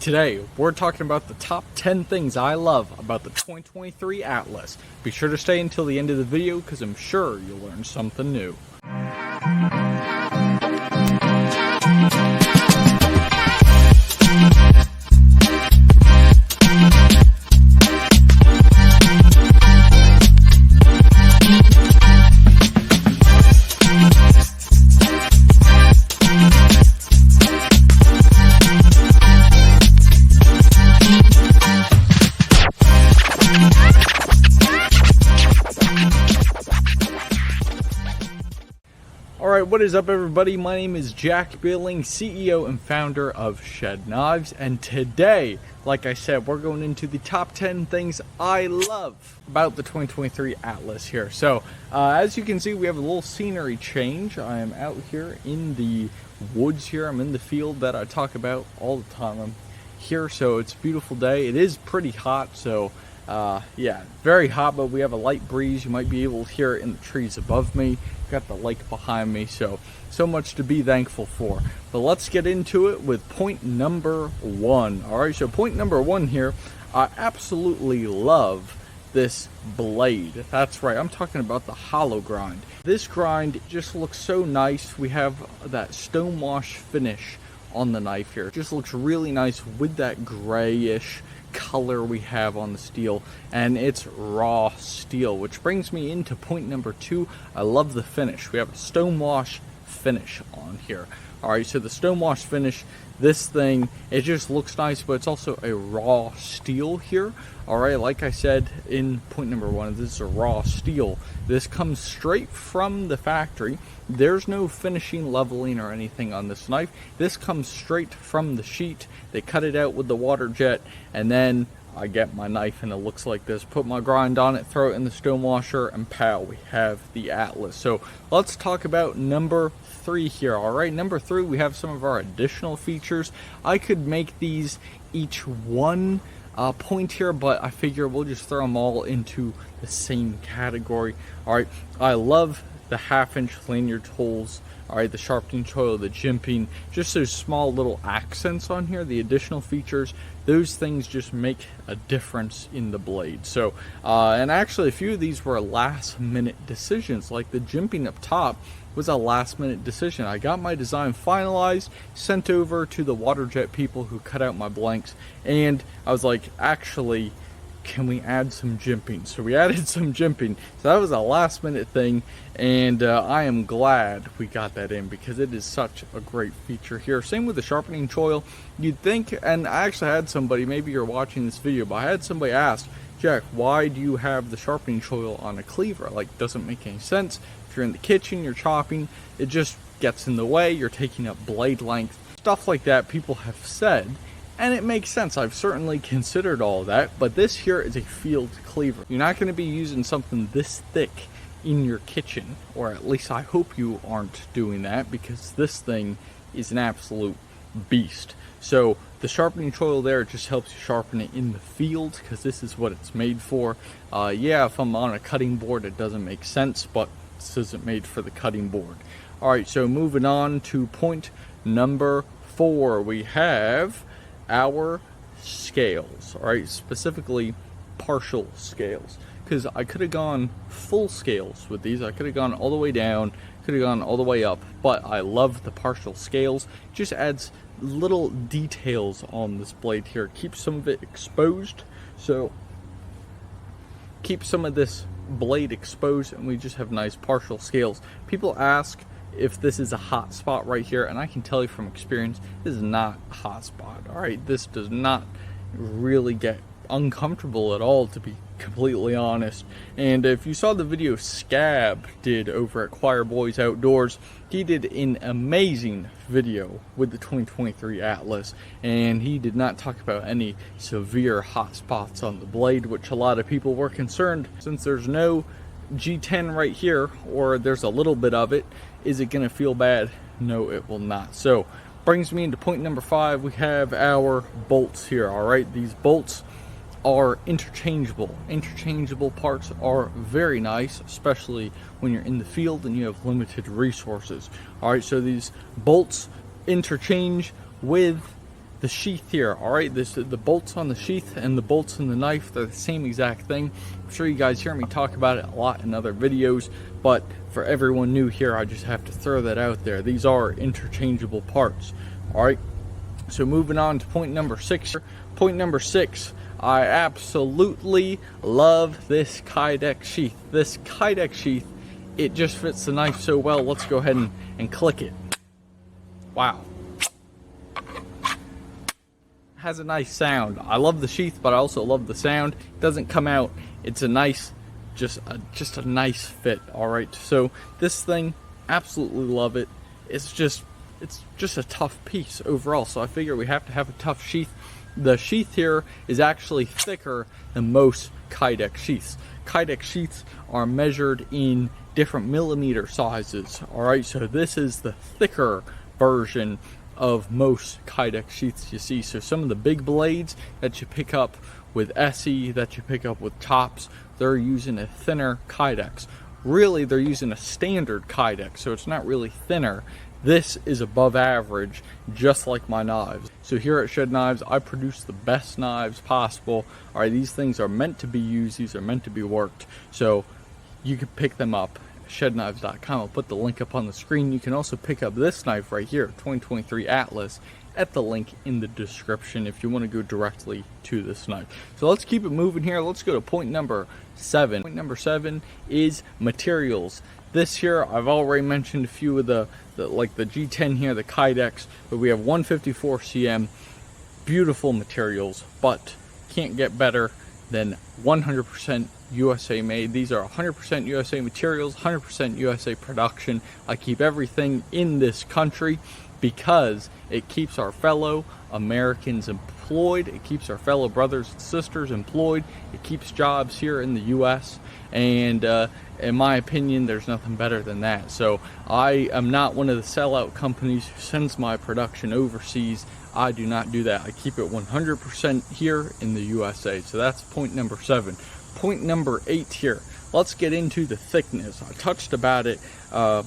Today, we're talking about the top 10 things I love about the 2023 Atlas. Be sure to stay until the end of the video because I'm sure you'll learn something new. Alright, what is up everybody? My name is Jack Billing, CEO and founder of shedknives, and today, like I said, we're going into the top 10 things I love about the 2023 Atlas here. So, as you can see, we have a little scenery change. I am out here in the woods here. I'm in the field that I talk about all the time. I'm here, so it's a beautiful day. It is pretty hot, so yeah, very hot, but we have a light breeze. You might be able to hear it in the trees above me. Got the lake behind me, so much to be thankful for. But let's get into it with point number one. Alright, so point number one here, I absolutely love this blade. That's right, I'm talking about the hollow grind. This grind just looks so nice. We have that stonewash finish on the knife here. It just looks really nice with that grayish color we have on the steel, and it's raw steel, which brings me into point number two. I love the finish. We have a stonewash finish on here. Alright, so the stonewash finish, this thing, it just looks nice, but it's also a raw steel here. Alright, like I said in point number one, this is a raw steel. This comes straight from the factory. There's no finishing, leveling, or anything on this knife. This comes straight from the sheet. They cut it out with the water jet, and then I get my knife and it looks like this. Put my grind on it, throw it in the stone washer, and pow, we have the Atlas. So let's talk about number three here. Alright, number three, we have some of our additional features. I could make these each one point here, but I figure we'll just throw them all into the same category. Alright, I love the 1/2-inch lanyard holes. Alright, the sharpening choil, the jimping, just those small little accents on here, the additional features, those things just make a difference in the blade. So, and actually a few of these were last minute decisions, like the jimping up top was a last minute decision. I got my design finalized, sent over to the water jet people who cut out my blanks, and I was like, actually, can we add some jimping? So we added some jimping. So that was a last minute thing, and I am glad we got that in because it is such a great feature here. Same with the sharpening choil. You'd think, and I actually had somebody, maybe you're watching this video, but I had somebody ask, Jack, why do you have the sharpening choil on a cleaver? Like, doesn't make any sense. If you're in the kitchen, you're chopping, it just gets in the way, you're taking up blade length. Stuff like that people have said. And it makes sense. I've certainly considered all of that, but this here is a field cleaver. You're not going to be using something this thick in your kitchen, or at least I hope you aren't doing that, because this thing is an absolute beast. So the sharpening choil there just helps you sharpen it in the field, because this is what it's made for. Yeah, if I'm on a cutting board, it doesn't make sense, but this isn't made for the cutting board. Alright, so moving on to point number four, we have our scales. Alright, specifically partial scales, because I could have gone full scales with these. I could have gone all the way down, could have gone all the way up, but I love the partial scales. It just adds little details on this blade here. Keeps some of it exposed, so keep some of this blade exposed, and we just have nice partial scales. People ask if this is a hot spot right here, and I can tell you from experience, this is not a hot spot. Alright, this does not really get uncomfortable at all, to be completely honest. And if you saw the video Scab did over at Choir Boys Outdoors, he did an amazing video with the 2023 Atlas, and he did not talk about any severe hot spots on the blade, which a lot of people were concerned. Since there's no G10 right here, or there's a little bit of it, is it going to feel bad? No, it will not. So brings me into point number five. We have our bolts here. Alright, these bolts are interchangeable. Interchangeable parts are very nice, especially when you're in the field and you have limited resources. Alright, so these bolts interchange with the sheath here. All right, the bolts on the sheath and the bolts in the knife, they're the same exact thing. I'm sure you guys hear me talk about it a lot in other videos, but for everyone new here, I just have to throw that out there. These are interchangeable parts. All right, so moving on to point number 6. Point number 6, I absolutely love this Kydex sheath. This Kydex sheath, it just fits the knife so well. Let's go ahead and click it. Wow. Has a nice sound. I love the sheath, but I also love the sound. It doesn't come out. It's a nice, just a nice fit. All right, so this thing, absolutely love it. It's just a tough piece overall, so I figure we have to have a tough sheath. The sheath here is actually thicker than most Kydex sheaths. Kydex sheaths are measured in different millimeter sizes. All right, so this is the thicker version of most Kydex sheaths you see. So some of the big blades that you pick up with SE, that you pick up with tops, they're using a thinner Kydex. Really, they're using a standard Kydex, so it's not really thinner. This is above average, just like my knives. So here at Shed Knives, I produce the best knives possible. All right, these things are meant to be used. These are meant to be worked. So you can pick them up at shedknives.com. I'll put the link up on the screen. You can also pick up this knife right here, 2023 Atlas, at the link in the description if you want to go directly to this knife. So let's keep it moving here. Let's go to point number 7. Point number 7 is materials. This here, I've already mentioned a few of the like the G10 here, the Kydex, but we have 154 cm, beautiful materials, but can't get better than 100% USA made. These are 100% USA materials, 100% USA production. I keep everything in this country because it keeps our fellow Americans employed, it keeps our fellow brothers and sisters employed, it keeps jobs here in the US, and in my opinion, there's nothing better than that. So I am not one of the sellout companies who sends my production overseas. I do not do that. I keep it 100% here in the USA. So that's point number 7. Point number 8 here. Let's get into the thickness. I touched about it. I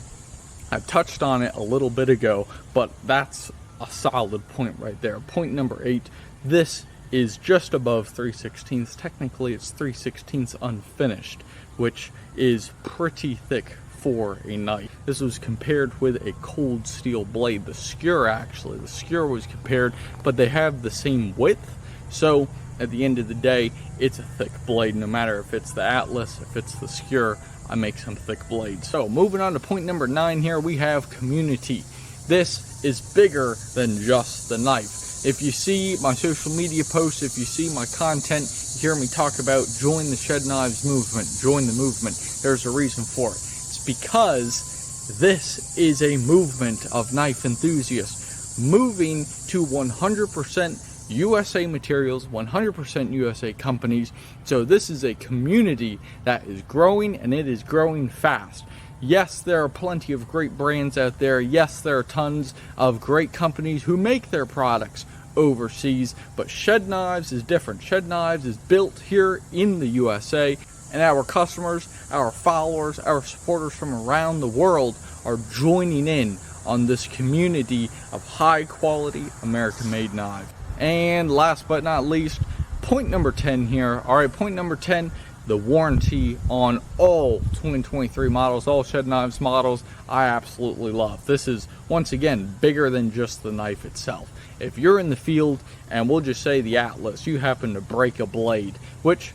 touched on it a little bit ago, but that's a solid point right there. Point number 8. This is just above 3/16. Technically, it's 3/16 unfinished, which is pretty thick for a knife. This was compared with a cold steel blade. The skewer, actually, the skewer was compared, but they have the same width. So at the end of the day, it's a thick blade. No matter if it's the Atlas, if it's the skewer, I make some thick blades. So moving on to point number 9 here, we have community. This is bigger than just the knife. If you see my social media posts, if you see my content, you hear me talk about join the Shed Knives movement, join the movement, there's a reason for it. It's because this is a movement of knife enthusiasts moving to 100% USA materials, 100% USA companies. So this is a community that is growing, and it is growing fast. Yes, there are plenty of great brands out there. Yes, there are tons of great companies who make their products overseas, but Shed Knives is different. Shed Knives is built here in the USA, and our customers, our followers, our supporters from around the world are joining in on this community of high quality American made knives. And last but not least, point number 10 here. All right, point number 10, the warranty on all 2023 models, all Shed Knives models, I absolutely love. This is, once again, bigger than just the knife itself. If you're in the field, and we'll just say the Atlas, you happen to break a blade, which,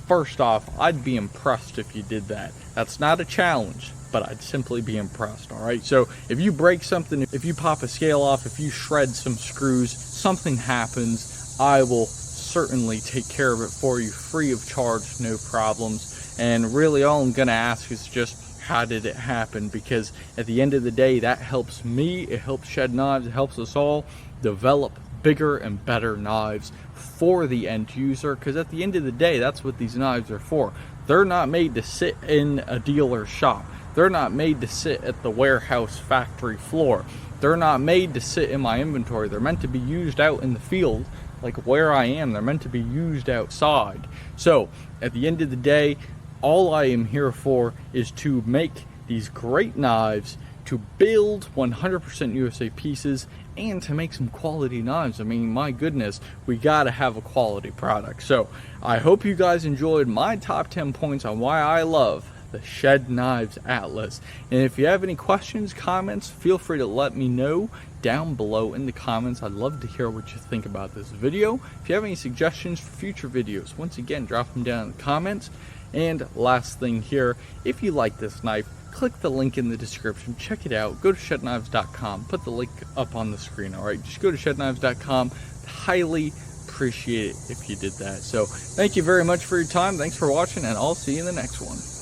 first off, I'd be impressed if you did that. That's not a challenge, but I'd simply be impressed, all right? So if you break something, if you pop a scale off, if you shred some screws, something happens, I will certainly take care of it for you free of charge, no problems. And really all I'm gonna ask is just, how did it happen? Because at the end of the day, that helps me, it helps Shed Knives, it helps us all develop bigger and better knives for the end user, because at the end of the day, that's what these knives are for. They're not made to sit in a dealer's shop. They're not made to sit at the warehouse factory floor. They're not made to sit in my inventory. They're meant to be used out in the field, like where I am. They're meant to be used outside. So at the end of the day, all I am here for is to make these great knives to build 100% USA pieces and to make some quality knives. I mean, my goodness, we gotta have a quality product. So I hope you guys enjoyed my top 10 points on why I love the Shed Knives Atlas. And if you have any questions, comments, feel free to let me know down below in the comments. I'd love to hear what you think about this video. If you have any suggestions for future videos, once again, drop them down in the comments. And last thing here, if you like this knife, click the link in the description, check it out, go to shedknives.com, put the link up on the screen, alright? Just go to shedknives.com, highly appreciate it if you did that. So thank you very much for your time, thanks for watching, and I'll see you in the next one.